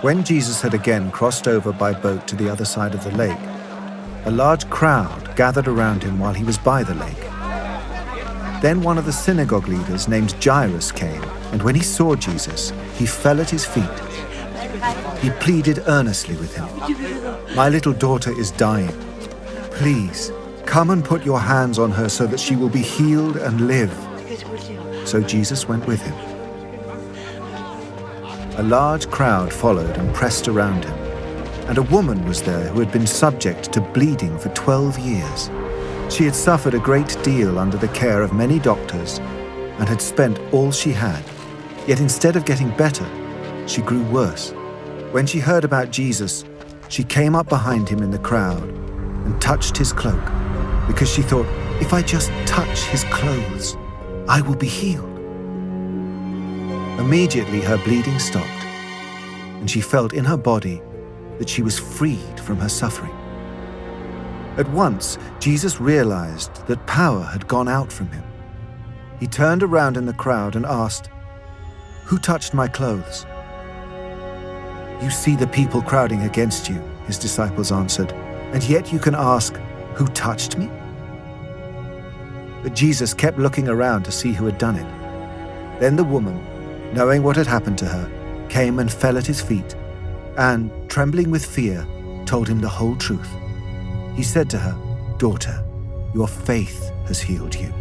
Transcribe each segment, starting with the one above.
When Jesus had again crossed over by boat to the other side of the lake, a large crowd gathered around him while he was by the lake. Then one of the synagogue leaders named Jairus came, and when he saw Jesus, he fell at his feet. He pleaded earnestly with him, "My little daughter is dying. Please, come and put your hands on her so that she will be healed and live." So Jesus went with him. A large crowd followed and pressed around him, and a woman was there who had been subject to bleeding for 12 years. She had suffered a great deal under the care of many doctors and had spent all she had. Yet instead of getting better, she grew worse. When she heard about Jesus, she came up behind him in the crowd and touched his cloak, because she thought, "If I just touch his clothes, I will be healed." Immediately her bleeding stopped, and she felt in her body that she was freed from her suffering. At once, Jesus realized that power had gone out from him. He turned around in the crowd and asked, "Who touched my clothes?" "You see the people crowding against you," his disciples answered, "and yet you can ask, 'Who touched me?'" But Jesus kept looking around to see who had done it. Then the woman, knowing what had happened to her, came and fell at his feet, and, trembling with fear, told him the whole truth. He said to her, "Daughter, your faith has healed you.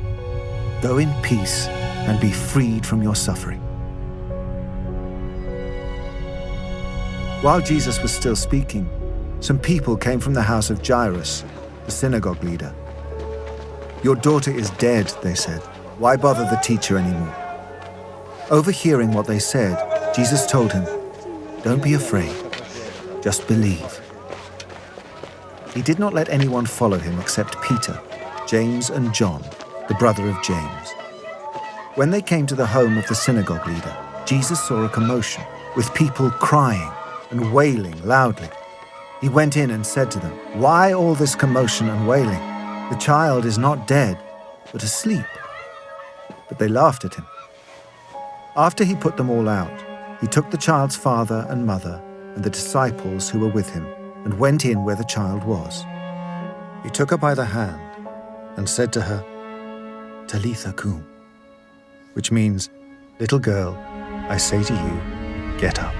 Go in peace and be freed from your suffering." While Jesus was still speaking, some people came from the house of Jairus, the synagogue leader. "Your daughter is dead," they said. "Why bother the teacher anymore?" Overhearing what they said, Jesus told him, "Don't be afraid, just believe." He did not let anyone follow him except Peter, James, and John, the brother of James. When they came to the home of the synagogue leader, Jesus saw a commotion, with people crying and wailing loudly. He went in and said to them, "Why all this commotion and wailing? The child is not dead, but asleep." But they laughed at him. After he put them all out, he took the child's father and mother and the disciples who were with him and went in where the child was. He took her by the hand and said to her, "Talitha kum," which means, "Little girl, I say to you, get up."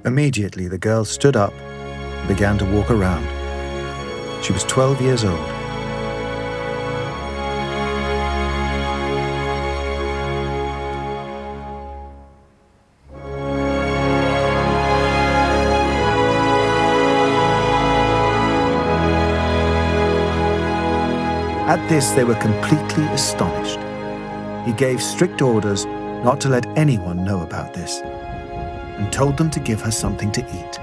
Immediately the girl stood up and began to walk around. She was 12 years old. At this they were completely astonished. He gave strict orders not to let anyone know about this, and told them to give her something to eat.